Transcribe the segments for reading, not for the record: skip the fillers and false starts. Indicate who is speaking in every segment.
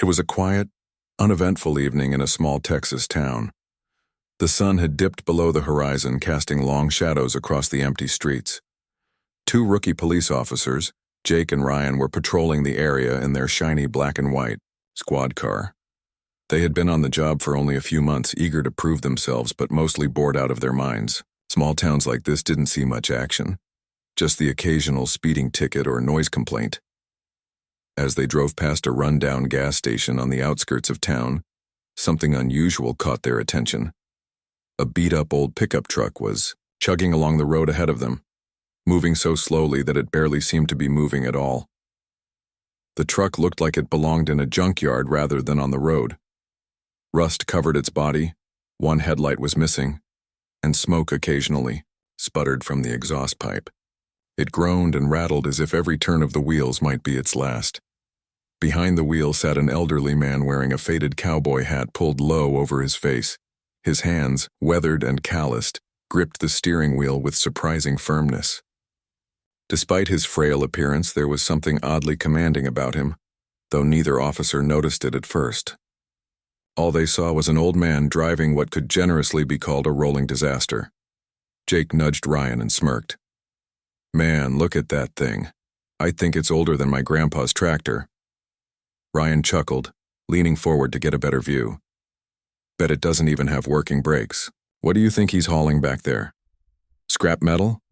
Speaker 1: It was a quiet, uneventful evening in a small Texas town. The sun had dipped below the horizon, casting long shadows across the empty streets. Two rookie police officers, Jake and Ryan, were patrolling the area in their shiny black and white squad car. They had been on the job for only a few months, eager to prove themselves, but mostly bored out of their minds. Small towns like this didn't see much action, just the occasional speeding ticket or noise complaint. As they drove past a run-down gas station on the outskirts of town, something unusual caught their attention. A beat-up old pickup truck was chugging along the road ahead of them, moving so slowly that it barely seemed to be moving at all. The truck looked like it belonged in a junkyard rather than on the road. Rust covered its body, one headlight was missing, and smoke occasionally sputtered from the exhaust pipe. It groaned and rattled as if every turn of the wheels might be its last. Behind the wheel sat an elderly man wearing a faded cowboy hat pulled low over his face. His hands, weathered and calloused, gripped the steering wheel with surprising firmness. Despite his frail appearance, there was something oddly commanding about him, though neither officer noticed it at first. All they saw was an old man driving what could generously be called a rolling disaster. Jake nudged Ryan and smirked. "Man, look at that thing. I think it's older than my grandpa's tractor." Ryan chuckled, leaning forward to get a better view. "Bet it doesn't even have working brakes. What do you think he's hauling back there? Scrap metal?"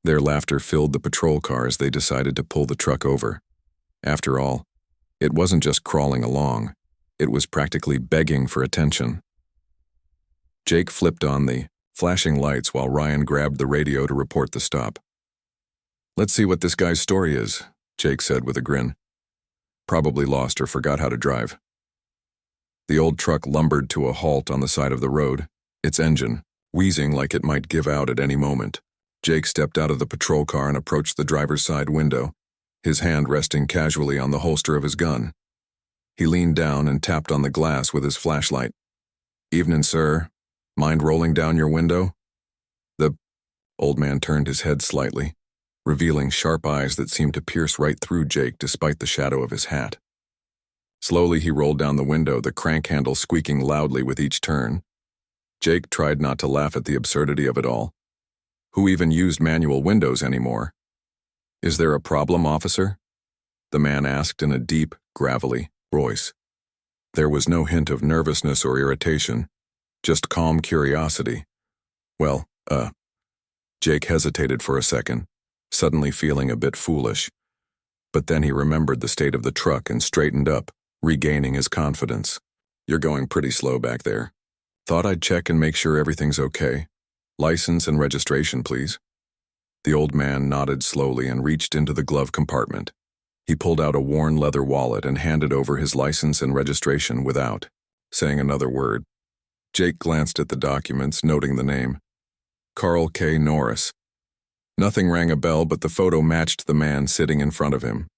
Speaker 1: Their laughter filled the patrol car as they decided to pull the truck over. After all, it wasn't just crawling along. It was practically begging for attention. Jake flipped on the flashing lights while Ryan grabbed the radio to report the stop. "Let's see what this guy's story is," Jake said with a grin. "Probably lost or forgot how to drive." The old truck lumbered to a halt on the side of the road, its engine wheezing like it might give out at any moment. Jake stepped out of the patrol car and approached the driver's side window, his hand resting casually on the holster of his gun. He leaned down and tapped on the glass with his flashlight. "Evening, sir. Mind rolling down your window?" The old man turned his head slightly, revealing sharp eyes that seemed to pierce right through Jake despite the shadow of his hat. Slowly he rolled down the window, the crank handle squeaking loudly with each turn. Jake tried not to laugh at the absurdity of it all. Who even used manual windows anymore? "Is there a problem, officer?" the man asked in a deep, gravelly voice. There was no hint of nervousness or irritation, just calm curiosity. Well, Jake hesitated for a second, suddenly feeling a bit foolish. But then he remembered the state of the truck and straightened up, regaining his confidence. "You're going pretty slow back there. Thought I'd check and make sure everything's okay. License and registration, please." The old man nodded slowly and reached into the glove compartment. He pulled out a worn leather wallet and handed over his license and registration without saying another word. Jake glanced at the documents, noting the name. Carl K. Norris. Nothing rang a bell, but the photo matched the man sitting in front of him.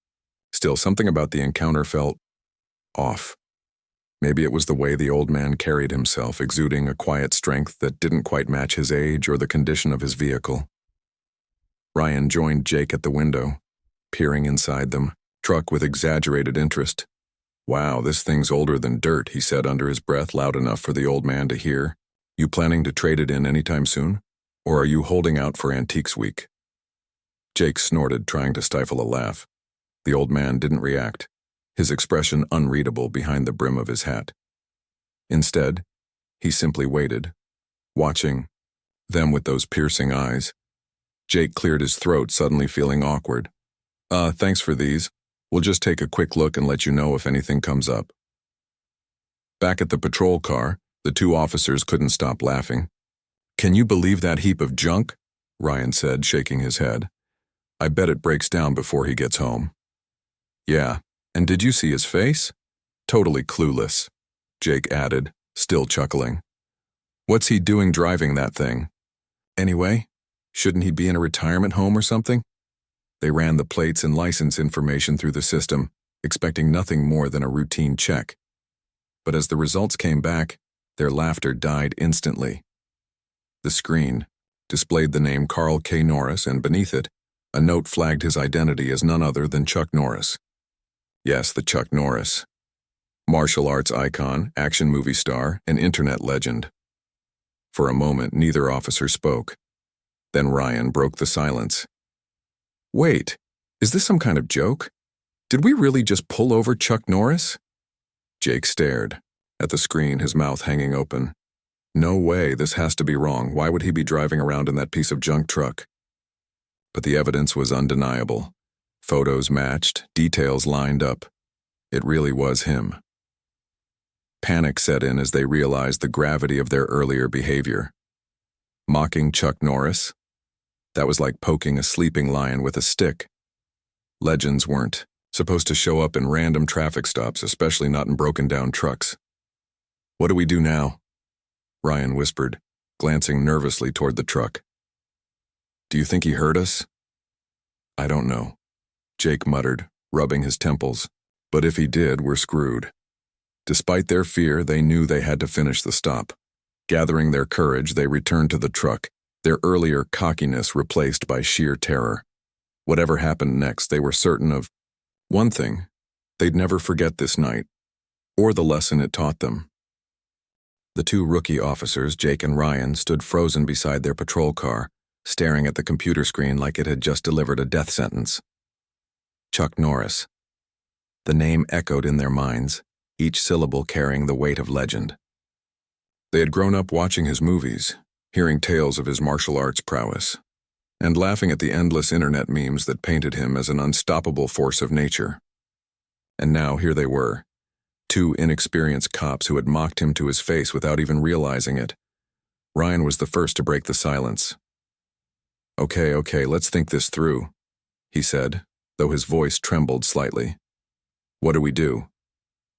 Speaker 1: Still, something about the encounter felt off. Maybe it was the way the old man carried himself, exuding a quiet strength that didn't quite match his age or the condition of his vehicle. Ryan joined Jake at the window, peering inside them, truck with exaggerated interest. "Wow, this thing's older than dirt," he said under his breath, loud enough for the old man to hear. "You planning to trade it in anytime soon? Or are you holding out for Antiques Week?" Jake snorted, trying to stifle a laugh. The old man didn't react, his expression unreadable behind the brim of his hat. Instead, he simply waited, watching them with those piercing eyes. Jake cleared his throat, suddenly feeling awkward. Thanks for these. We'll just take a quick look and let you know if anything comes up." Back at the patrol car, the two officers couldn't stop laughing. "Can you believe that heap of junk?" Ryan said, shaking his head. "I bet it breaks down before he gets home." "Yeah, and did you see his face? Totally clueless," Jake added, still chuckling. "What's he doing driving that thing? Anyway, shouldn't he be in a retirement home or something?" They ran the plates and license information through the system, expecting nothing more than a routine check. But as the results came back, their laughter died instantly. The screen displayed the name Carl K. Norris, and beneath it, a note flagged his identity as none other than Chuck Norris. Yes, the Chuck Norris. Martial arts icon, action movie star, and internet legend. For a moment, neither officer spoke. Then Ryan broke the silence. Wait, is this some kind of joke? Did we really just pull over Chuck Norris? Jake stared at the screen, his mouth hanging open. No way, this has to be wrong. Why would he be driving around in that piece of junk truck? But the evidence was undeniable. Photos matched, details lined up. It really was him. Panic set in as they realized the gravity of their earlier behavior. Mocking Chuck Norris? That was like poking a sleeping lion with a stick. Legends weren't supposed to show up in random traffic stops, especially not in broken-down trucks. What do we do now? Ryan whispered, glancing nervously toward the truck. Do you think he heard us? I don't know, Jake muttered, rubbing his temples. But if he did, we're screwed. Despite their fear, they knew they had to finish the stop. Gathering their courage, they returned to the truck, their earlier cockiness replaced by sheer terror. Whatever happened next, they were certain of one thing: they'd never forget this night, or the lesson it taught them. The two rookie officers, Jake and Ryan, stood frozen beside their patrol car, staring at the computer screen like it had just delivered a death sentence. Chuck Norris. The name echoed in their minds, each syllable carrying the weight of legend. They had grown up watching his movies, hearing tales of his martial arts prowess, and laughing at the endless internet memes that painted him as an unstoppable force of nature. And now here they were, two inexperienced cops who had mocked him to his face without even realizing it. Ryan was the first to break the silence. Okay, let's think this through, he said, though his voice trembled slightly. What do we do?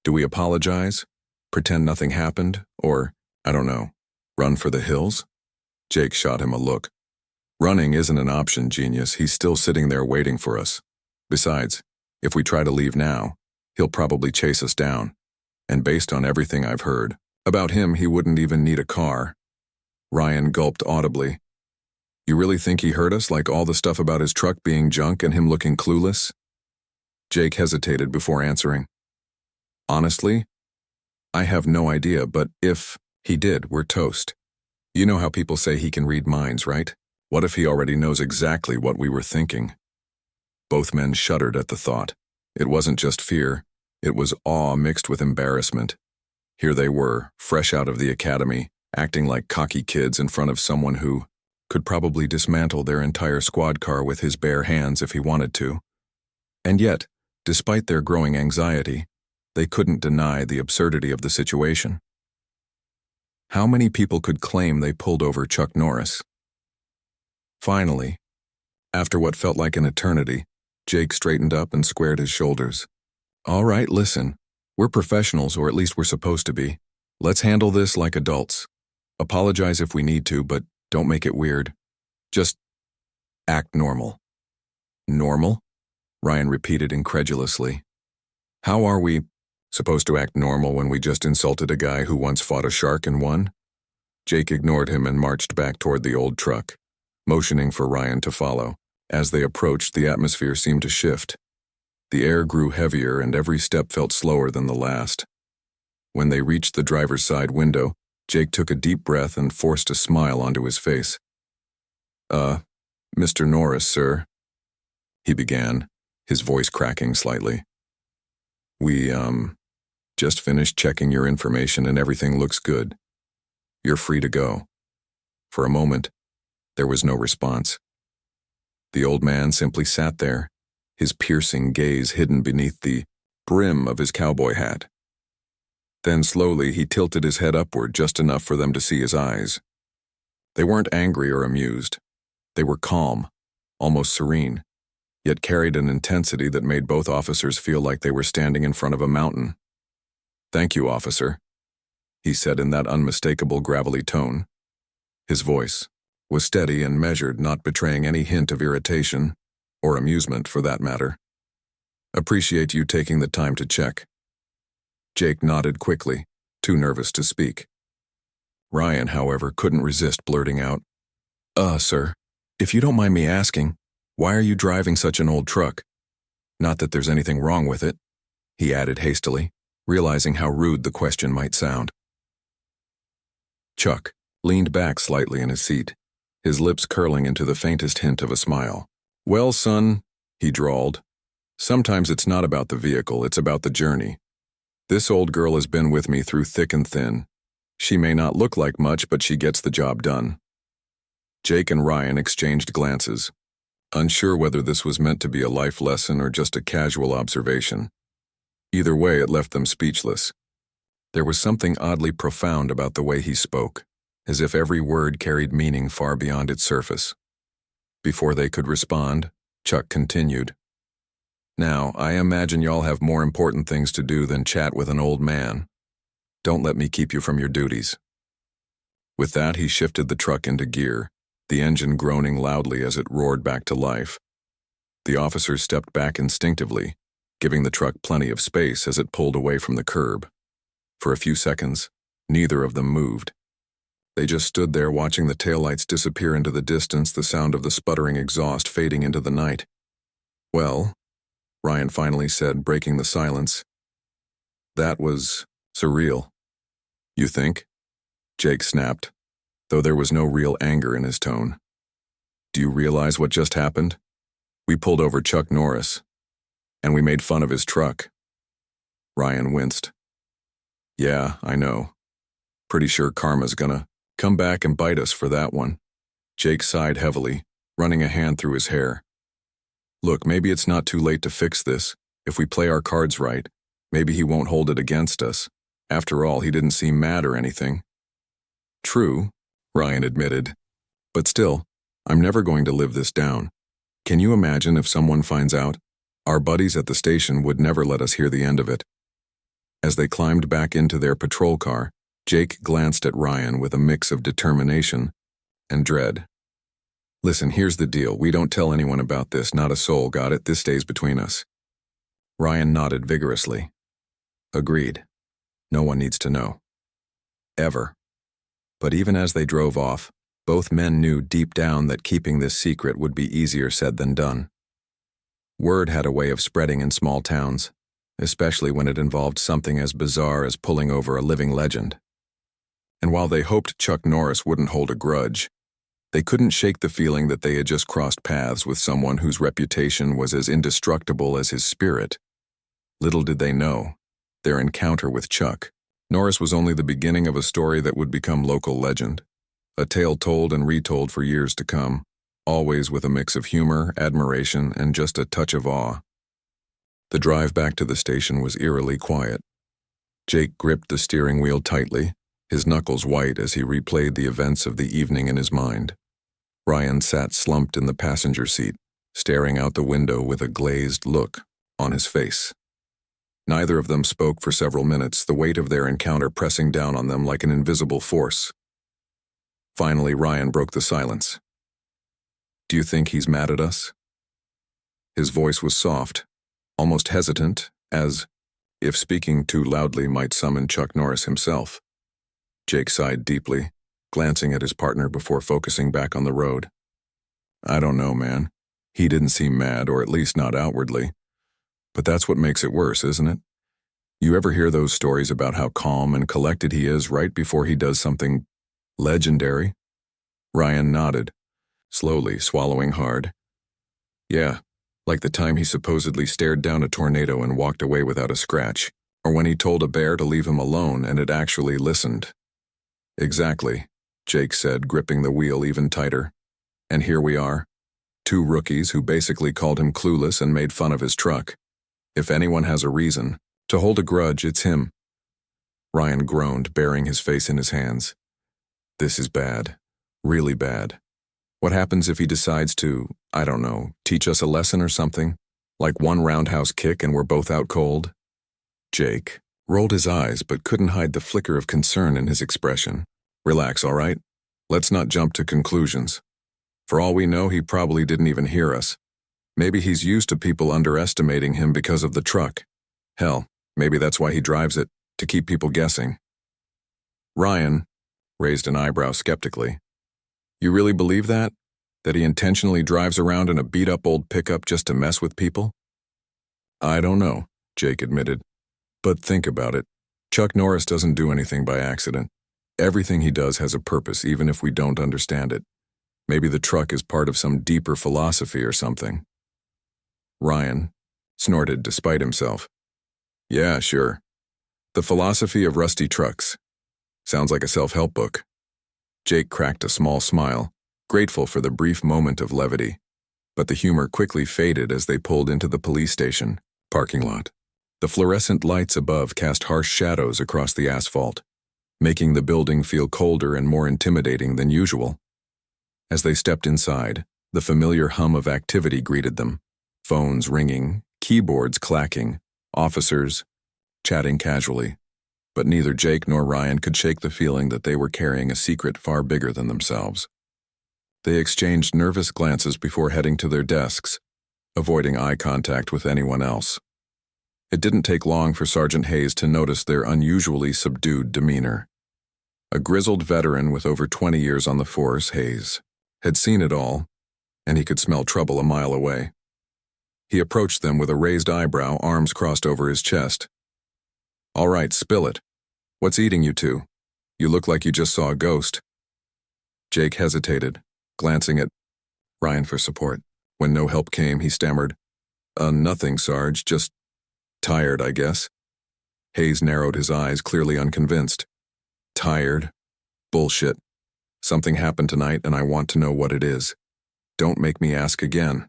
Speaker 1: Do we apologize? Pretend nothing happened? Or, I don't know, run for the hills? Jake shot him a look. Running isn't an option, genius. He's still sitting there waiting for us. Besides, if we try to leave now, he'll probably chase us down. And based on everything I've heard about him, he wouldn't even need a car. Ryan gulped audibly. You really think he heard us, like all the stuff about his truck being junk and him looking clueless? Jake hesitated before answering. Honestly, I have no idea, but if he did, we're toast. You know how people say he can read minds, right? What if he already knows exactly what we were thinking? Both men shuddered at the thought. It wasn't just fear, it was awe mixed with embarrassment. Here they were, fresh out of the academy, acting like cocky kids in front of someone who could probably dismantle their entire squad car with his bare hands if he wanted to. And yet, despite their growing anxiety, they couldn't deny the absurdity of the situation. How many people could claim they pulled over Chuck Norris? Finally, after what felt like an eternity, Jake straightened up and squared his shoulders. All right, listen. We're professionals, or at least we're supposed to be. Let's handle this like adults. Apologize if we need to, but don't make it weird. Just act normal. Normal? Ryan repeated incredulously. How are we supposed to act normal when we just insulted a guy who once fought a shark and won? Jake ignored him and marched back toward the old truck, motioning for Ryan to follow. As they approached, the atmosphere seemed to shift. The air grew heavier and every step felt slower than the last. When they reached the driver's side window, Jake took a deep breath and forced a smile onto his face. Mr. Norris, sir, he began, his voice cracking slightly. We, just finished checking your information and everything looks good. You're free to go. For a moment, there was no response. The old man simply sat there, his piercing gaze hidden beneath the brim of his cowboy hat. Then slowly he tilted his head upward just enough for them to see his eyes. They weren't angry or amused. They were calm, almost serene, yet carried an intensity that made both officers feel like they were standing in front of a mountain. Thank you, officer, he said in that unmistakable gravelly tone. His voice was steady and measured, not betraying any hint of irritation, or amusement for that matter. Appreciate you taking the time to check. Jake nodded quickly, too nervous to speak. Ryan, however, couldn't resist blurting out, Sir, if you don't mind me asking, why are you driving such an old truck? Not that there's anything wrong with it, he added hastily. realizing how rude the question might sound. Chuck leaned back slightly in his seat, his lips curling into the faintest hint of a smile. "Well, son," he drawled, "sometimes it's not about the vehicle, it's about the journey. This old girl has been with me through thick and thin. She may not look like much, but she gets the job done." Jake and Ryan exchanged glances, unsure whether this was meant to be a life lesson or just a casual observation. Either way, it left them speechless. There was something oddly profound about the way he spoke, as if every word carried meaning far beyond its surface. Before they could respond, Chuck continued. "Now, I imagine y'all have more important things to do than chat with an old man. Don't let me keep you from your duties." With that, he shifted the truck into gear, the engine groaning loudly as it roared back to life. The officers stepped back instinctively, giving the truck plenty of space as it pulled away from the curb. For a few seconds, neither of them moved. They just stood there watching the taillights disappear into the distance, the sound of the sputtering exhaust fading into the night. "Well," Ryan finally said, breaking the silence, "that was surreal." "You think?" Jake snapped, though there was no real anger in his tone. "Do you realize what just happened? We pulled over Chuck Norris, and we made fun of his truck." Ryan winced. "Yeah, I know. Pretty sure karma's gonna come back and bite us for that one." Jake sighed heavily, running a hand through his hair. "Look, maybe it's not too late to fix this. If we play our cards right, maybe he won't hold it against us. After all, he didn't seem mad or anything." "True," Ryan admitted. "But still, I'm never going to live this down. Can you imagine if someone finds out? Our buddies at the station would never let us hear the end of it." As they climbed back into their patrol car, Jake glanced at Ryan with a mix of determination and dread. "Listen, here's the deal. We don't tell anyone about this, not a soul, got it? This stays between us." Ryan nodded vigorously. "Agreed. No one needs to know. Ever." But even as they drove off, both men knew deep down that keeping this secret would be easier said than done. Word had a way of spreading in small towns, especially when it involved something as bizarre as pulling over a living legend. And while they hoped Chuck Norris wouldn't hold a grudge, they couldn't shake the feeling that they had just crossed paths with someone whose reputation was as indestructible as his spirit. Little did they know, their encounter with Chuck Norris was only the beginning of a story that would become local legend, a tale told and retold for years to come, always with a mix of humor, admiration, and just a touch of awe. The drive back to the station was eerily quiet. Jake gripped the steering wheel tightly, his knuckles white as he replayed the events of the evening in his mind. Ryan sat slumped in the passenger seat, staring out the window with a glazed look on his face. Neither of them spoke for several minutes, the weight of their encounter pressing down on them like an invisible force. Finally, Ryan broke the silence. "Do you think he's mad at us?" His voice was soft, almost hesitant, as if speaking too loudly might summon Chuck Norris himself. Jake sighed deeply, glancing at his partner before focusing back on the road. "I don't know, man. He didn't seem mad, or at least not outwardly. But that's what makes it worse, isn't it? You ever hear those stories about how calm and collected he is right before he does something legendary?" Ryan nodded, slowly swallowing hard. "Yeah, like the time he supposedly stared down a tornado and walked away without a scratch, or when he told a bear to leave him alone and it actually listened." "Exactly," Jake said, gripping the wheel even tighter. "And here we are, two rookies who basically called him clueless and made fun of his truck. If anyone has a reason to hold a grudge, it's him." Ryan groaned, burying his face in his hands. "This is bad, really bad. What happens if he decides to, I don't know, teach us a lesson or something? Like one roundhouse kick and we're both out cold?" Jake rolled his eyes but couldn't hide the flicker of concern in his expression. "Relax, all right? Let's not jump to conclusions. For all we know, he probably didn't even hear us. Maybe he's used to people underestimating him because of the truck. Hell, maybe that's why he drives it, to keep people guessing." Ryan raised an eyebrow skeptically. "You really believe that? That he intentionally drives around in a beat-up old pickup just to mess with people?" "I don't know," Jake admitted. But think about it. Chuck Norris doesn't do anything by accident. Everything he does has a purpose, even if we don't understand it. Maybe the truck is part of some deeper philosophy or something. Ryan snorted despite himself. Yeah, sure. The Philosophy of Rusty Trucks. Sounds like a self-help book. Jake cracked a small smile, grateful for the brief moment of levity. But the humor quickly faded as they pulled into the police station parking lot. The fluorescent lights above cast harsh shadows across the asphalt, making the building feel colder and more intimidating than usual. As they stepped inside, the familiar hum of activity greeted them. Phones ringing, keyboards clacking, officers chatting casually. But neither Jake nor Ryan could shake the feeling that they were carrying a secret far bigger than themselves. They exchanged nervous glances before heading to their desks, avoiding eye contact with anyone else. It didn't take long for Sergeant Hayes to notice their unusually subdued demeanor. A grizzled veteran with over 20 years on the force, Hayes had seen it all, and he could smell trouble a mile away. He approached them with a raised eyebrow, arms crossed over his chest. All right, spill it. What's eating you two? You look like you just saw a ghost. Jake hesitated, glancing at Ryan for support. When no help came, he stammered, Nothing, Sarge, just tired, I guess." Hayes narrowed his eyes, clearly unconvinced. "Tired? Bullshit. Something happened tonight and I want to know what it is. Don't make me ask again."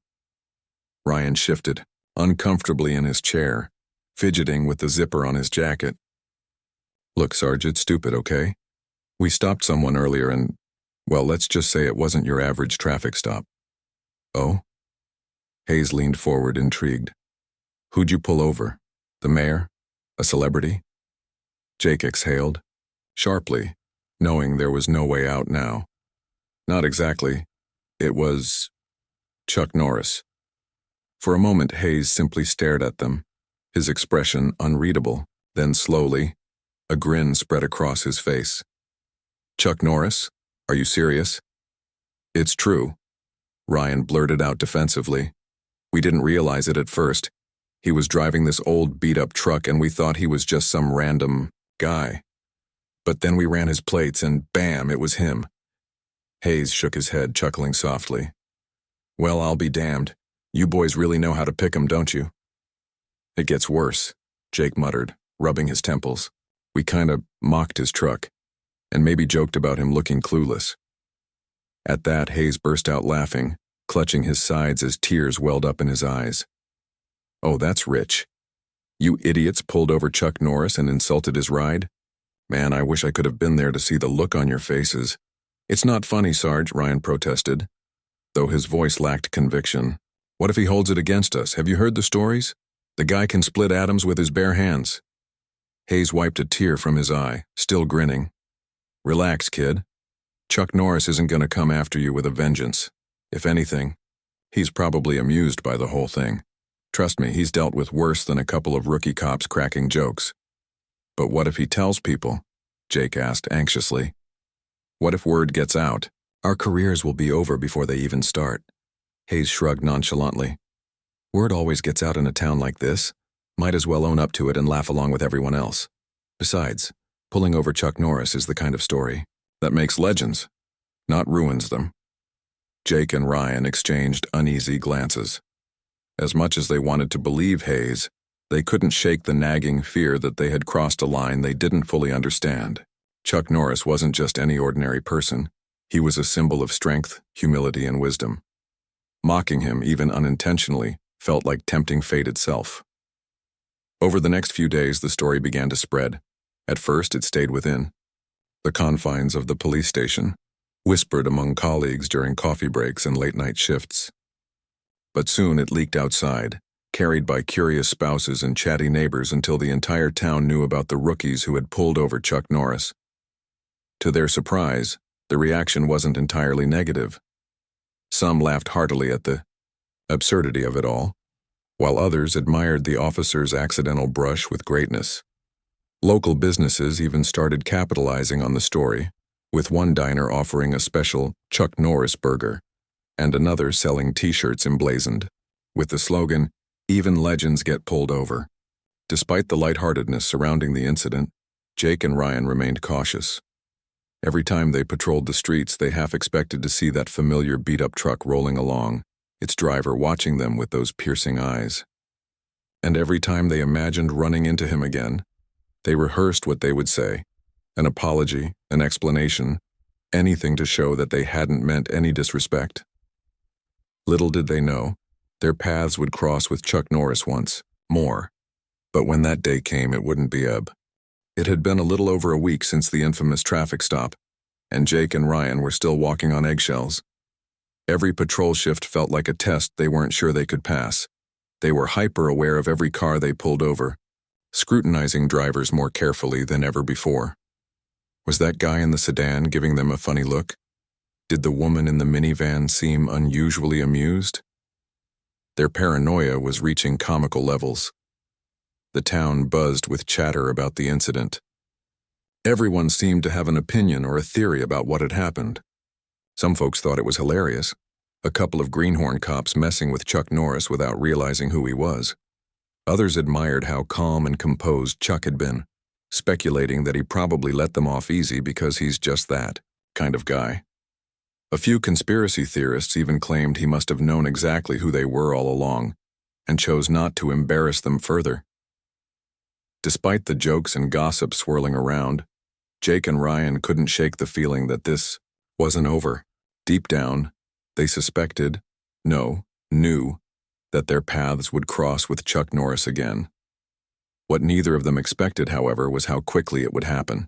Speaker 1: Ryan shifted, uncomfortably in his chair, fidgeting with the zipper on his jacket. "Look, Sarge, it's stupid, okay? We stopped someone earlier and, well, let's just say it wasn't your average traffic stop." "Oh?" Hayes leaned forward, intrigued. "Who'd you pull over? The mayor? A celebrity?" Jake exhaled, sharply, knowing there was no way out now. "Not exactly. It was Chuck Norris." For a moment, Hayes simply stared at them, his expression unreadable. Then slowly, a grin spread across his face. "Chuck Norris? Are you serious?" "It's true," Ryan blurted out defensively. "We didn't realize it at first. He was driving this old beat-up truck and we thought he was just some random guy. But then we ran his plates and bam, it was him." Hayes shook his head, chuckling softly. "Well, I'll be damned. You boys really know how to pick 'em, don't you?" "It gets worse," Jake muttered, rubbing his temples. "We kinda mocked his truck, and maybe joked about him looking clueless." At that, Hayes burst out laughing, clutching his sides as tears welled up in his eyes. "Oh, that's rich. You idiots pulled over Chuck Norris and insulted his ride? Man, I wish I could have been there to see the look on your faces." "It's not funny, Sarge," Ryan protested, though his voice lacked conviction. "What if he holds it against us? Have you heard the stories? The guy can split atoms with his bare hands." Hayes wiped a tear from his eye, still grinning. "Relax, kid. Chuck Norris isn't going to come after you with a vengeance. If anything, he's probably amused by the whole thing. Trust me, he's dealt with worse than a couple of rookie cops cracking jokes." "But what if he tells people?" Jake asked anxiously. "What if word gets out? Our careers will be over before they even start." Hayes shrugged nonchalantly. "Word always gets out in a town like this. Might as well own up to it and laugh along with everyone else. Besides, pulling over Chuck Norris is the kind of story that makes legends, not ruins them." Jake and Ryan exchanged uneasy glances. As much as they wanted to believe Hayes, they couldn't shake the nagging fear that they had crossed a line they didn't fully understand. Chuck Norris wasn't just any ordinary person. He was a symbol of strength, humility, and wisdom. Mocking him, even unintentionally, felt like tempting fate itself. Over the next few days, the story began to spread. At first, it stayed within the confines of the police station, whispered among colleagues during coffee breaks and late-night shifts. But soon it leaked outside, carried by curious spouses and chatty neighbors until the entire town knew about the rookies who had pulled over Chuck Norris. To their surprise, the reaction wasn't entirely negative. Some laughed heartily at the absurdity of it all, while others admired the officer's accidental brush with greatness. Local businesses even started capitalizing on the story, with one diner offering a special Chuck Norris burger, and another selling T-shirts emblazoned with the slogan, "Even legends get pulled over." Despite the lightheartedness surrounding the incident, Jake and Ryan remained cautious. Every time they patrolled the streets, they half expected to see that familiar beat-up truck rolling along, its driver watching them with those piercing eyes. And every time they imagined running into him again, they rehearsed what they would say, an apology, an explanation, anything to show that they hadn't meant any disrespect. Little did they know, their paths would cross with Chuck Norris once more. But when that day came, it wouldn't be Ebb. It had been a little over a week since the infamous traffic stop, and Jake and Ryan were still walking on eggshells. Every patrol shift felt like a test they weren't sure they could pass. They were hyper-aware of every car they pulled over, scrutinizing drivers more carefully than ever before. Was that guy in the sedan giving them a funny look? Did the woman in the minivan seem unusually amused? Their paranoia was reaching comical levels. The town buzzed with chatter about the incident. Everyone seemed to have an opinion or a theory about what had happened. Some folks thought it was hilarious, a couple of greenhorn cops messing with Chuck Norris without realizing who he was. Others admired how calm and composed Chuck had been, speculating that he probably let them off easy because he's just that kind of guy. A few conspiracy theorists even claimed he must have known exactly who they were all along and chose not to embarrass them further. Despite the jokes and gossip swirling around, Jake and Ryan couldn't shake the feeling that this wasn't over. Deep down, they suspected, no, knew, that their paths would cross with Chuck Norris again. What neither of them expected, however, was how quickly it would happen.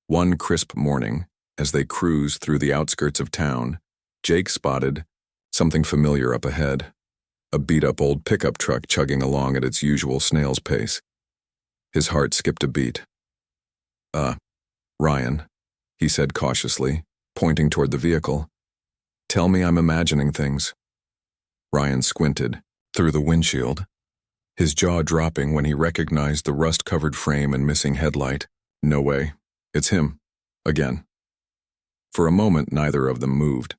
Speaker 1: One crisp morning, as they cruised through the outskirts of town, Jake spotted something familiar up ahead, a beat-up old pickup truck chugging along at its usual snail's pace. His heart skipped a beat. Ryan, he said cautiously, pointing toward the vehicle. Tell me I'm imagining things. Ryan squinted through the windshield, his jaw dropping when he recognized the rust-covered frame and missing headlight. No way. It's him. Again. For a moment, neither of them moved.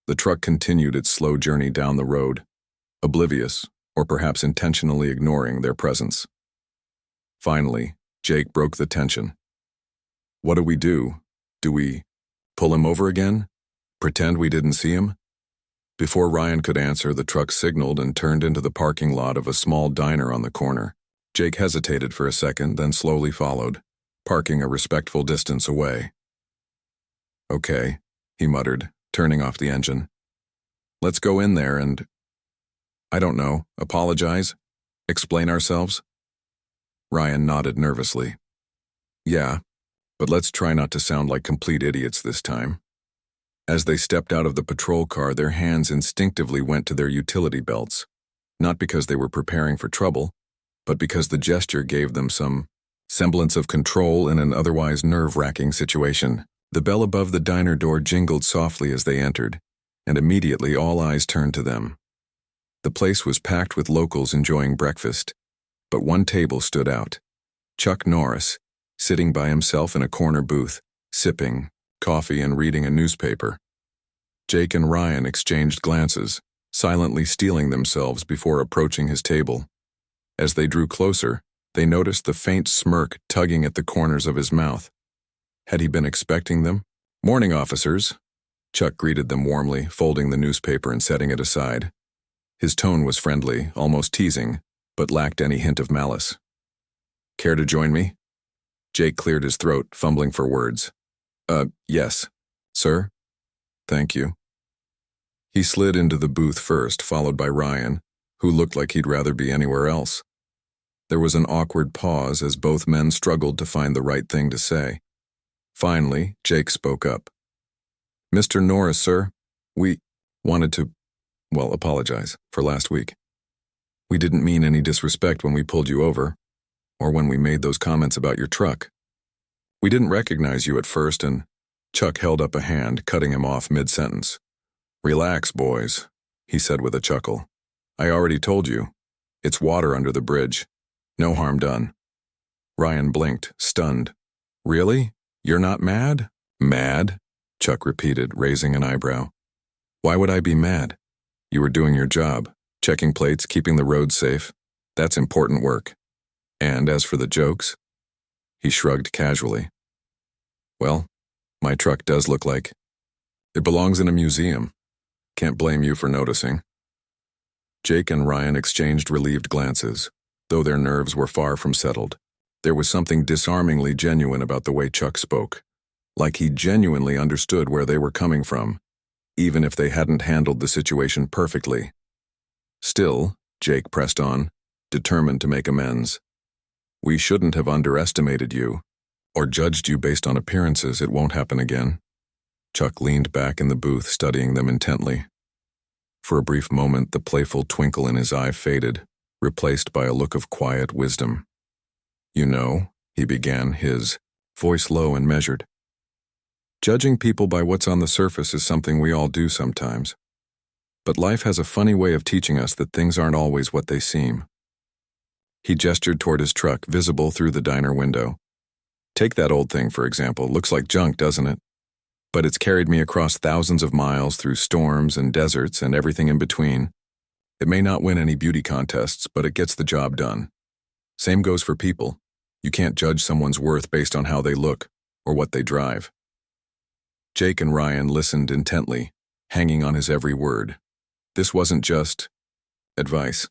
Speaker 1: The truck continued its slow journey down the road, oblivious, or perhaps intentionally ignoring their presence. Finally, Jake broke the tension. What do we do? Do we pull him over again? Pretend we didn't see him? Before Ryan could answer, the truck signaled and turned into the parking lot of a small diner on the corner. Jake hesitated for a second, then slowly followed, parking a respectful distance away. Okay, he muttered, turning off the engine. Let's go in there and, I don't know, apologize? Explain ourselves? Ryan nodded nervously. Yeah, but let's try not to sound like complete idiots this time. As they stepped out of the patrol car, their hands instinctively went to their utility belts, not because they were preparing for trouble, but because the gesture gave them some semblance of control in an otherwise nerve-wracking situation. The bell above the diner door jingled softly as they entered, and immediately all eyes turned to them. The place was packed with locals enjoying breakfast, but one table stood out. Chuck Norris, sitting by himself in a corner booth, sipping coffee and reading a newspaper. Jake and Ryan exchanged glances, silently steeling themselves before approaching his table. As they drew closer, they noticed the faint smirk tugging at the corners of his mouth. Had he been expecting them? Morning, officers. Chuck greeted them warmly, folding the newspaper and setting it aside. His tone was friendly, almost teasing, but lacked any hint of malice. Care to join me? Jake cleared his throat, fumbling for words. Yes. Sir? Thank you. He slid into the booth first, followed by Ryan, who looked like he'd rather be anywhere else. There was an awkward pause as both men struggled to find the right thing to say. Finally, Jake spoke up. Mr. Norris, sir, we wanted to, apologize for last week. We didn't mean any disrespect when we pulled you over, or when we made those comments about your truck. We didn't recognize you at first, and Chuck held up a hand, cutting him off mid-sentence. Relax, boys, he said with a chuckle. I already told you. It's water under the bridge. No harm done. Ryan blinked, stunned. Really? You're not mad? Mad? Chuck repeated, raising an eyebrow. Why would I be mad? You were doing your job. Checking plates, keeping the road safe. That's important work. And as for the jokes, he shrugged casually. Well, my truck does look like it belongs in a museum. Can't blame you for noticing. Jake and Ryan exchanged relieved glances, though their nerves were far from settled. There was something disarmingly genuine about the way Chuck spoke, like he genuinely understood where they were coming from, even if they hadn't handled the situation perfectly. Still, Jake pressed on, determined to make amends. We shouldn't have underestimated you, or judged you based on appearances. It won't happen again. Chuck leaned back in the booth, studying them intently. For a brief moment, the playful twinkle in his eye faded, replaced by a look of quiet wisdom. You know, he began, his voice low and measured. Judging people by what's on the surface is something we all do sometimes. But life has a funny way of teaching us that things aren't always what they seem. He gestured toward his truck, visible through the diner window. Take that old thing, for example. Looks like junk, doesn't it? But it's carried me across thousands of miles through storms and deserts and everything in between. It may not win any beauty contests, but it gets the job done. Same goes for people. You can't judge someone's worth based on how they look or what they drive. Jake and Ryan listened intently, hanging on his every word. This wasn't just advice.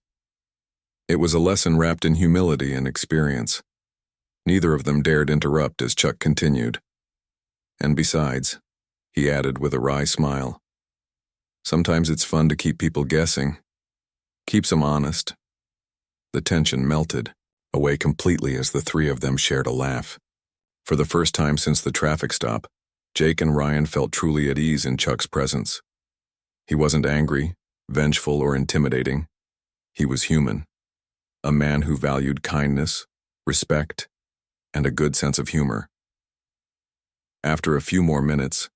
Speaker 1: It was a lesson wrapped in humility and experience. Neither of them dared interrupt as Chuck continued. And besides, he added with a wry smile, sometimes it's fun to keep people guessing. Keeps them honest. The tension melted away completely as the three of them shared a laugh. For the first time since the traffic stop, Jake and Ryan felt truly at ease in Chuck's presence. He wasn't angry, vengeful, or intimidating. He was human. A man who valued kindness, respect, and a good sense of humor. After a few more minutes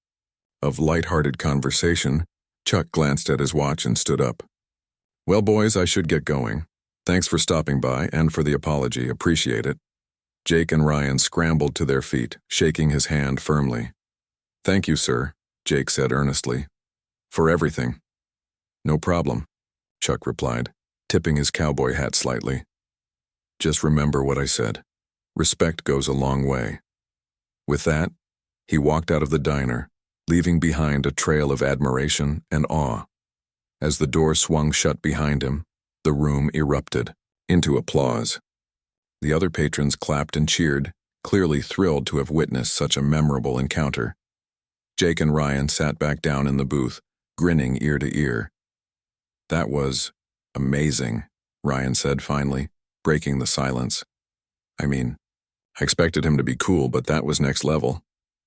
Speaker 1: of light-hearted conversation, Chuck glanced at his watch and stood up. Well, boys, I should get going. Thanks for stopping by and for the apology. Appreciate it. Jake and Ryan scrambled to their feet, shaking his hand firmly. Thank you, sir, Jake said earnestly. For everything. No problem, Chuck replied, tipping his cowboy hat slightly. Just remember what I said. Respect goes a long way. With that, he walked out of the diner, leaving behind a trail of admiration and awe. As the door swung shut behind him, the room erupted into applause. The other patrons clapped and cheered, clearly thrilled to have witnessed such a memorable encounter. Jake and Ryan sat back down in the booth, grinning ear to ear. That was amazing, Ryan said finally, breaking the silence. I expected him to be cool, but that was next level.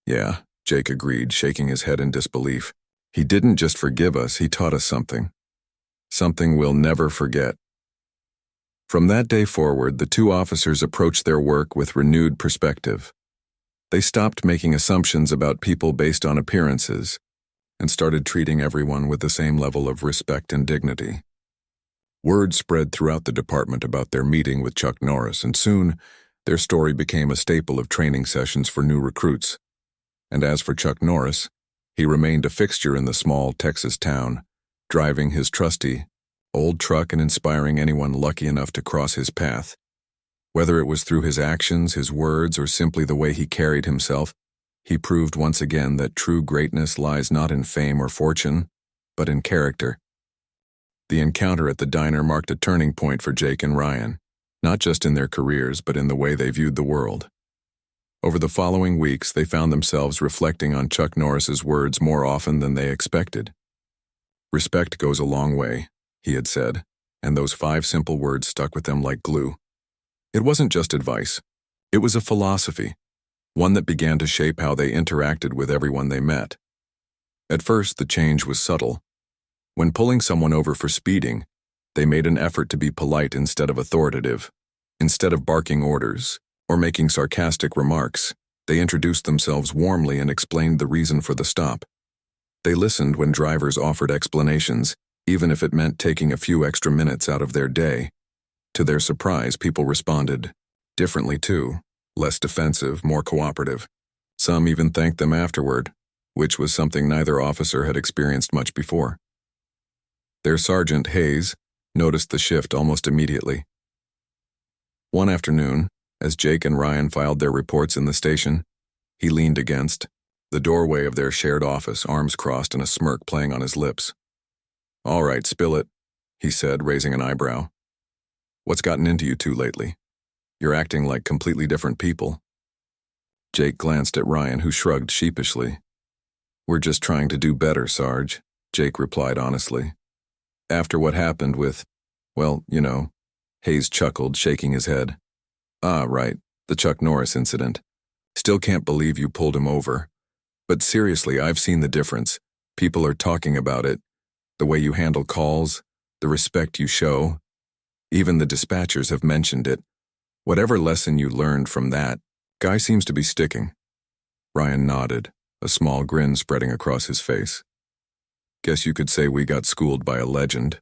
Speaker 1: Yeah, Jake agreed, shaking his head in disbelief. He didn't just forgive us, he taught us something. Something we'll never forget. From that day forward, the two officers approached their work with renewed perspective. They stopped making assumptions about people based on appearances and started treating everyone with the same level of respect and dignity. Word spread throughout the department about their meeting with Chuck Norris, and soon their story became a staple of training sessions for new recruits. And as for Chuck Norris, he remained a fixture in the small Texas town, driving his trusty, old truck and inspiring anyone lucky enough to cross his path. Whether it was through his actions, his words, or simply the way he carried himself, he proved once again that true greatness lies not in fame or fortune, but in character. The encounter at the diner marked a turning point for Jake and Ryan, not just in their careers, but in the way they viewed the world. Over the following weeks, they found themselves reflecting on Chuck Norris's words more often than they expected. Respect goes a long way, he had said, and those 5 simple words stuck with them like glue. It wasn't just advice. It was a philosophy, one that began to shape how they interacted with everyone they met. At first, the change was subtle. When pulling someone over for speeding, they made an effort to be polite instead of authoritative. Instead of barking orders or making sarcastic remarks, they introduced themselves warmly and explained the reason for the stop. They listened when drivers offered explanations, even if it meant taking a few extra minutes out of their day. To their surprise, people responded differently too, less defensive, more cooperative. Some even thanked them afterward, which was something neither officer had experienced much before. Their Sergeant, Hayes, noticed the shift almost immediately. One afternoon, as Jake and Ryan filed their reports in the station, he leaned against the doorway of their shared office, arms crossed and a smirk playing on his lips. "All right, spill it," he said, raising an eyebrow. "What's gotten into you two lately? You're acting like completely different people." Jake glanced at Ryan, who shrugged sheepishly. "We're just trying to do better, Sarge," Jake replied honestly. "After what happened with, well, you know," Hayes chuckled, shaking his head. "Ah, right, the Chuck Norris incident. Still can't believe you pulled him over. But seriously, I've seen the difference. People are talking about it. The way you handle calls, the respect you show. Even the dispatchers have mentioned it. Whatever lesson you learned from that, guy seems to be sticking." Ryan nodded, a small grin spreading across his face. "Guess you could say we got schooled by a legend."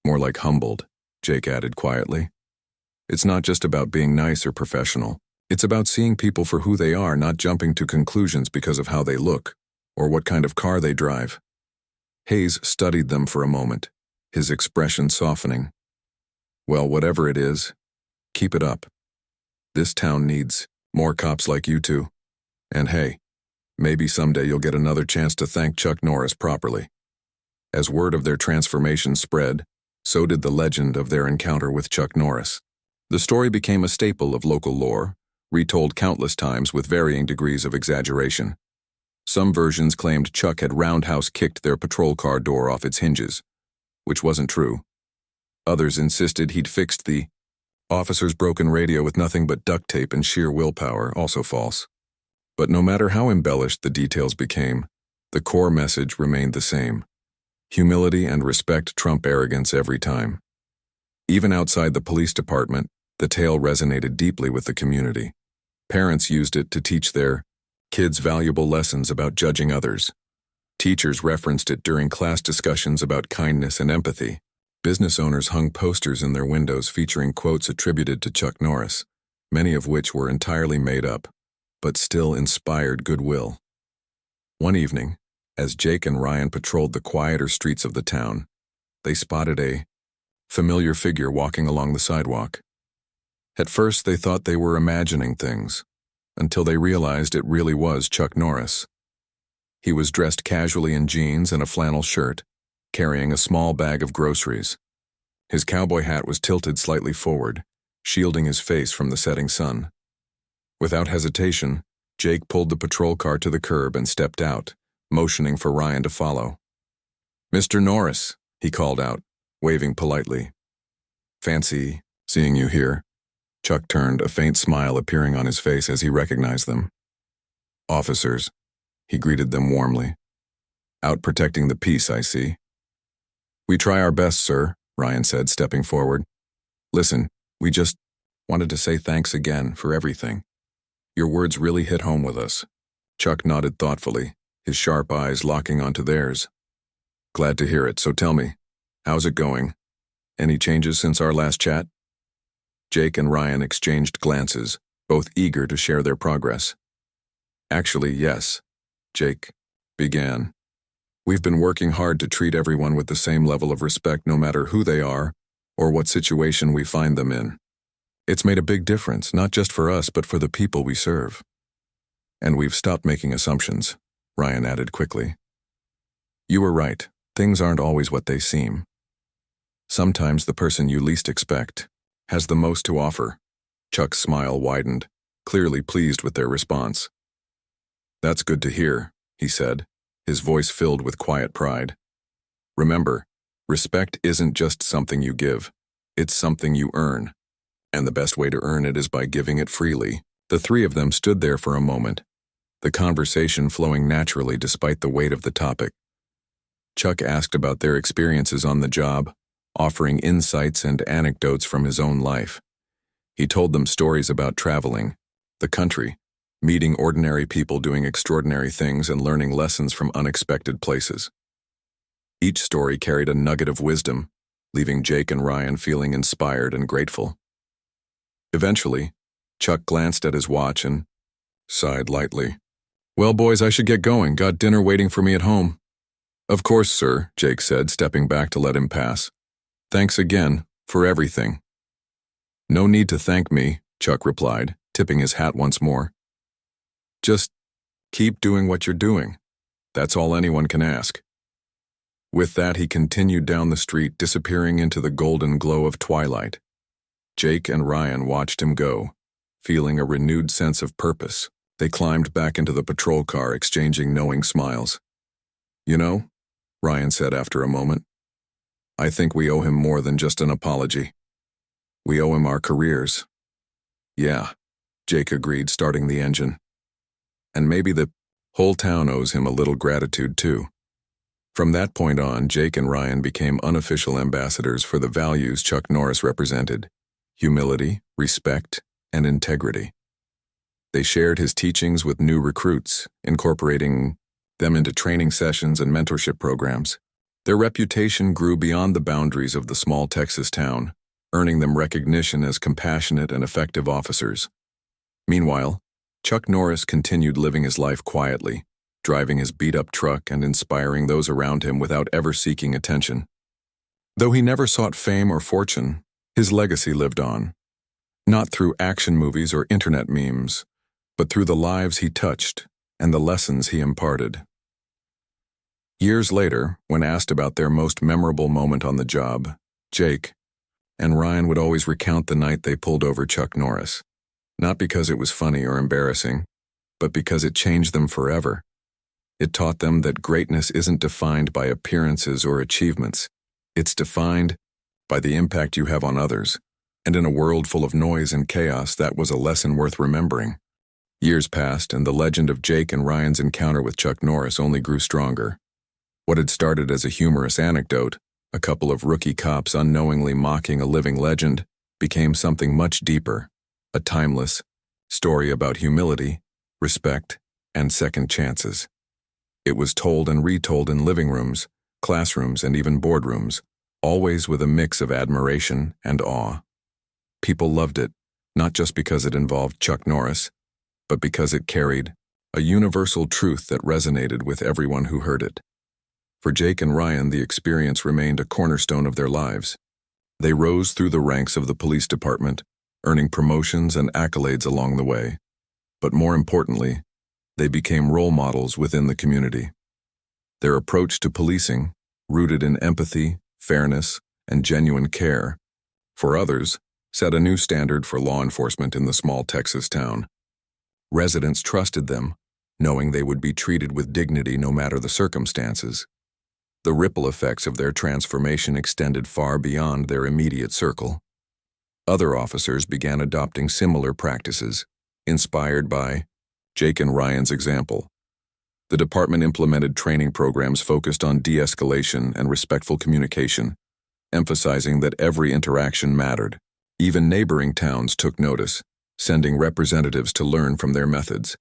Speaker 1: "More like humbled," Jake added quietly. "It's not just about being nice or professional. It's about seeing people for who they are, not jumping to conclusions because of how they look, or what kind of car they drive." Hayes studied them for a moment, his expression softening. "Well, whatever it is, keep it up. This town needs more cops like you two. And hey, maybe someday you'll get another chance to thank Chuck Norris properly." As word of their transformation spread, so did the legend of their encounter with Chuck Norris. The story became a staple of local lore, retold countless times with varying degrees of exaggeration. Some versions claimed Chuck had roundhouse kicked their patrol car door off its hinges, which wasn't true. Others insisted he'd fixed the officer's broken radio with nothing but duct tape and sheer willpower, also false. But no matter how embellished the details became, the core message remained the same. Humility and respect trump arrogance every time. Even outside the police department, the tale resonated deeply with the community. Parents used it to teach their kids valuable lessons about judging others. Teachers referenced it during class discussions about kindness and empathy. Business owners hung posters in their windows featuring quotes attributed to Chuck Norris, many of which were entirely made up, but still inspired goodwill. One evening, as Jake and Ryan patrolled the quieter streets of the town, they spotted a familiar figure walking along the sidewalk. At first, they thought they were imagining things, until they realized it really was Chuck Norris. He was dressed casually in jeans and a flannel shirt, carrying a small bag of groceries. His cowboy hat was tilted slightly forward, shielding his face from the setting sun. Without hesitation, Jake pulled the patrol car to the curb and stepped out, motioning for Ryan to follow. "Mr. Norris," he called out, waving politely. "Fancy seeing you here." Chuck turned, a faint smile appearing on his face as he recognized them. "Officers," he greeted them warmly. "Out protecting the peace, I see." "We try our best, sir," Ryan said, stepping forward. "Listen, we just wanted to say thanks again for everything. Your words really hit home with us." Chuck nodded thoughtfully, his sharp eyes locking onto theirs. "Glad to hear it, so tell me, how's it going? Any changes since our last chat?" Jake and Ryan exchanged glances, both eager to share their progress. "Actually, yes," Jake began. "We've been working hard to treat everyone with the same level of respect no matter who they are or what situation we find them in. It's made a big difference, not just for us but for the people we serve. And we've stopped making assumptions," Ryan added quickly. "You were right, things aren't always what they seem. Sometimes the person you least expect has the most to offer." Chuck's smile widened, clearly pleased with their response. "That's good to hear," he said, his voice filled with quiet pride. "Remember, respect isn't just something you give, it's something you earn. And the best way to earn it is by giving it freely." The three of them stood there for a moment, the conversation flowing naturally despite the weight of the topic. Chuck asked about their experiences on the job, offering insights and anecdotes from his own life. He told them stories about traveling, the country, meeting ordinary people doing extraordinary things and learning lessons from unexpected places. Each story carried a nugget of wisdom, leaving Jake and Ryan feeling inspired and grateful. Eventually, Chuck glanced at his watch and sighed lightly. "Well, boys, I should get going. Got dinner waiting for me at home." "Of course, sir," Jake said, stepping back to let him pass. "Thanks again for everything." "No need to thank me," Chuck replied, tipping his hat once more. "Just keep doing what you're doing. That's all anyone can ask." With that, he continued down the street, disappearing into the golden glow of twilight. Jake and Ryan watched him go, feeling a renewed sense of purpose. They climbed back into the patrol car, exchanging knowing smiles. "You know," Ryan said after a moment, "I think we owe him more than just an apology. We owe him our careers." "Yeah," Jake agreed, starting the engine. "And maybe the whole town owes him a little gratitude, too." From that point on, Jake and Ryan became unofficial ambassadors for the values Chuck Norris represented: humility, respect, and integrity. They shared his teachings with new recruits, incorporating them into training sessions and mentorship programs. Their reputation grew beyond the boundaries of the small Texas town, earning them recognition as compassionate and effective officers. Meanwhile, Chuck Norris continued living his life quietly, driving his beat-up truck and inspiring those around him without ever seeking attention. Though he never sought fame or fortune, his legacy lived on. Not through action movies or internet memes, but through the lives he touched and the lessons he imparted. Years later, when asked about their most memorable moment on the job, Jake and Ryan would always recount the night they pulled over Chuck Norris. Not because it was funny or embarrassing, but because it changed them forever. It taught them that greatness isn't defined by appearances or achievements. It's defined by the impact you have on others. And in a world full of noise and chaos, that was a lesson worth remembering. Years passed, and the legend of Jake and Ryan's encounter with Chuck Norris only grew stronger. What had started as a humorous anecdote, a couple of rookie cops unknowingly mocking a living legend, became something much deeper, a timeless story about humility, respect, and second chances. It was told and retold in living rooms, classrooms, and even boardrooms, always with a mix of admiration and awe. People loved it, not just because it involved Chuck Norris, but because it carried a universal truth that resonated with everyone who heard it. For Jake and Ryan, the experience remained a cornerstone of their lives. They rose through the ranks of the police department, earning promotions and accolades along the way. But more importantly, they became role models within the community. Their approach to policing, rooted in empathy, fairness, and genuine care, for others, set a new standard for law enforcement in the small Texas town. Residents trusted them, knowing they would be treated with dignity no matter the circumstances. The ripple effects of their transformation extended far beyond their immediate circle. Other officers began adopting similar practices, inspired by Jake and Ryan's example. The department implemented training programs focused on de-escalation and respectful communication, emphasizing that every interaction mattered. Even neighboring towns took notice, sending representatives to learn from their methods.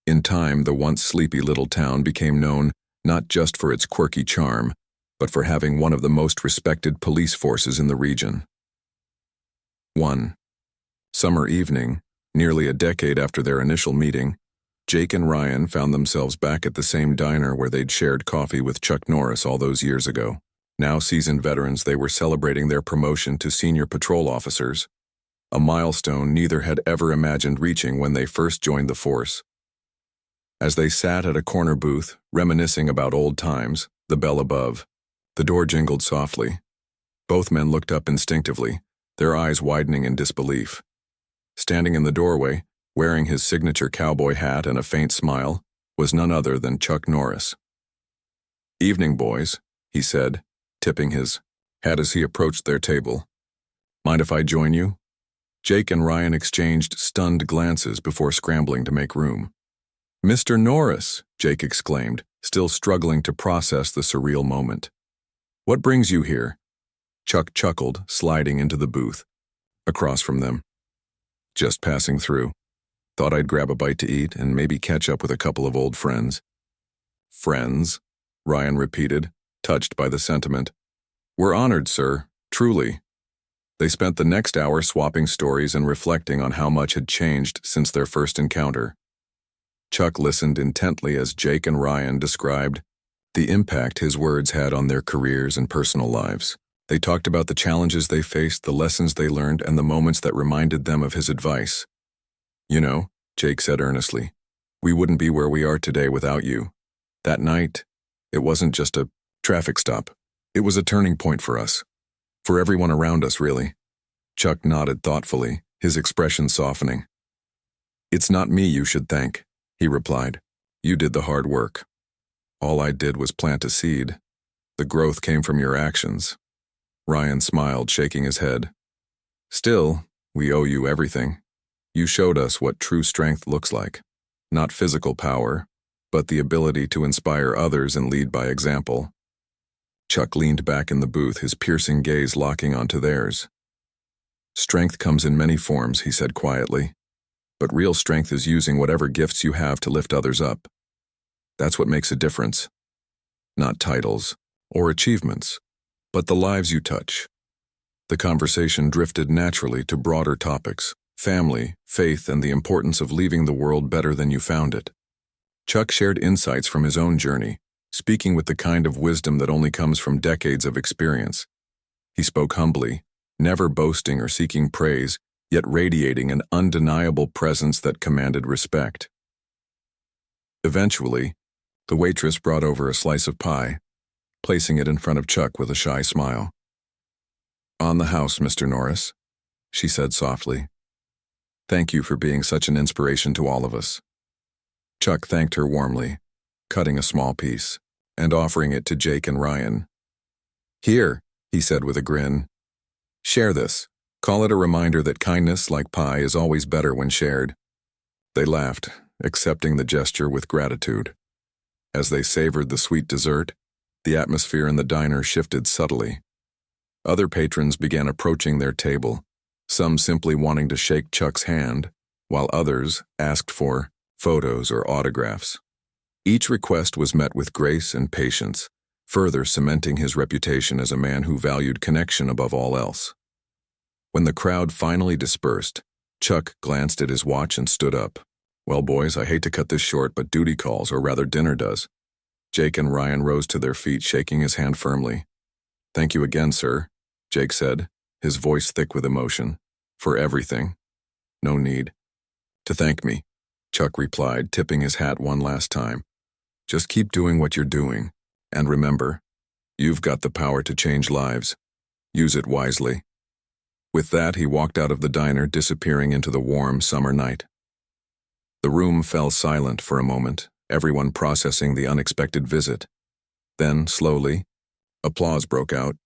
Speaker 1: In time, the once sleepy little town became known not just for its quirky charm, but for having one of the most respected police forces in the region. 1. Summer evening, nearly a decade after their initial meeting, Jake and Ryan found themselves back at the same diner where they'd shared coffee with Chuck Norris all those years ago. Now seasoned veterans, they were celebrating their promotion to senior patrol officers, a milestone neither had ever imagined reaching when they first joined the force. As they sat at a corner booth, reminiscing about old times, the bell above, the door jingled softly. Both men looked up instinctively, their eyes widening in disbelief. Standing in the doorway, wearing his signature cowboy hat and a faint smile, was none other than Chuck Norris. "Evening, boys," he said, tipping his hat as he approached their table. "Mind if I join you?" Jake and Ryan exchanged stunned glances before scrambling to make room. "Mr. Norris," Jake exclaimed, still struggling to process the surreal moment. "What brings you here?" Chuck chuckled, sliding into the booth, across from them. "Just passing through. Thought I'd grab a bite to eat and maybe catch up with a couple of old friends." "Friends?" Ryan repeated, touched by the sentiment. "We're honored, sir, truly." They spent the next hour swapping stories and reflecting on how much had changed since their first encounter. Chuck listened intently as Jake and Ryan described the impact his words had on their careers and personal lives. They talked about the challenges they faced, the lessons they learned, and the moments that reminded them of his advice. "You know," Jake said earnestly, "we wouldn't be where we are today without you. That night, it wasn't just a traffic stop. It was a turning point for us. For everyone around us, really." Chuck nodded thoughtfully, his expression softening. "It's not me you should thank," he replied. "You did the hard work. All I did was plant a seed. The growth came from your actions." Ryan smiled, shaking his head. "Still, we owe you everything. You showed us what true strength looks like. Not physical power, but the ability to inspire others and lead by example." Chuck leaned back in the booth, his piercing gaze locking onto theirs. "Strength comes in many forms," he said quietly. "But real strength is using whatever gifts you have to lift others up. That's what makes a difference. Not titles or achievements, but the lives you touch." The conversation drifted naturally to broader topics: family, faith, and the importance of leaving the world better than you found it. Chuck shared insights from his own journey, speaking with the kind of wisdom that only comes from decades of experience. He spoke humbly, never boasting or seeking praise, yet radiating an undeniable presence that commanded respect. Eventually, the waitress brought over a slice of pie, placing it in front of Chuck with a shy smile. "On the house, Mr. Norris," she said softly. "Thank you for being such an inspiration to all of us." Chuck thanked her warmly, cutting a small piece and offering it to Jake and Ryan. "Here," he said with a grin. "Share this. Call it a reminder that kindness, like pie, is always better when shared." They laughed, accepting the gesture with gratitude. As they savored the sweet dessert, the atmosphere in the diner shifted subtly. Other patrons began approaching their table, some simply wanting to shake Chuck's hand, while others asked for photos or autographs. Each request was met with grace and patience, further cementing his reputation as a man who valued connection above all else. When the crowd finally dispersed, Chuck glanced at his watch and stood up. "Well, boys, I hate to cut this short, but duty calls, or rather dinner does." Jake and Ryan rose to their feet, shaking his hand firmly. "Thank you again, sir," Jake said, his voice thick with emotion. "For everything." "No need to thank me," Chuck replied, tipping his hat one last time. "Just keep doing what you're doing, and remember, you've got the power to change lives. Use it wisely." With that, he walked out of the diner, disappearing into the warm summer night. The room fell silent for a moment, everyone processing the unexpected visit. Then, slowly, applause broke out,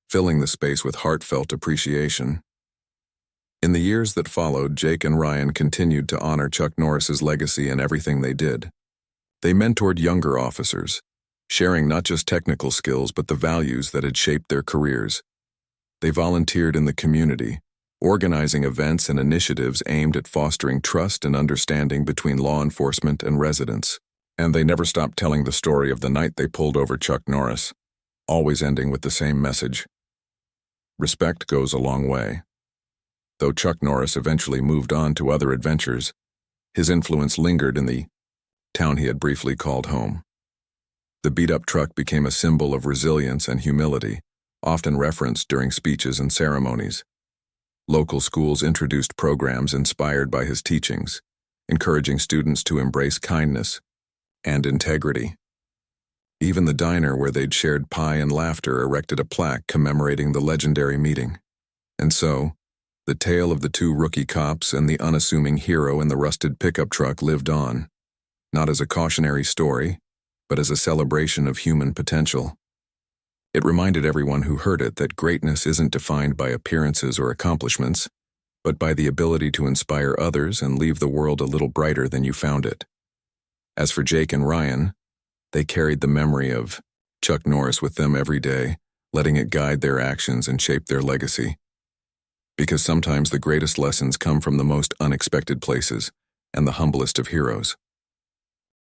Speaker 1: filling the space with heartfelt appreciation. In the years that followed, Jake and Ryan continued to honor Chuck Norris's legacy in everything they did. They mentored younger officers, sharing not just technical skills but the values that had shaped their careers. They volunteered in the community, organizing events and initiatives aimed at fostering trust and understanding between law enforcement and residents. And they never stopped telling the story of the night they pulled over Chuck Norris, always ending with the same message: respect goes a long way. Though Chuck Norris eventually moved on to other adventures, his influence lingered in the town he had briefly called home. The beat-up truck became a symbol of resilience and humility, often referenced during speeches and ceremonies. Local schools introduced programs inspired by his teachings, encouraging students to embrace kindness and integrity. Even the diner where they'd shared pie and laughter erected a plaque commemorating the legendary meeting. And so, the tale of the two rookie cops and the unassuming hero in the rusted pickup truck lived on, not as a cautionary story, but as a celebration of human potential. It reminded everyone who heard it that greatness isn't defined by appearances or accomplishments, but by the ability to inspire others and leave the world a little brighter than you found it. As for Jake and Ryan, they carried the memory of Chuck Norris with them every day, letting it guide their actions and shape their legacy. Because sometimes the greatest lessons come from the most unexpected places and the humblest of heroes.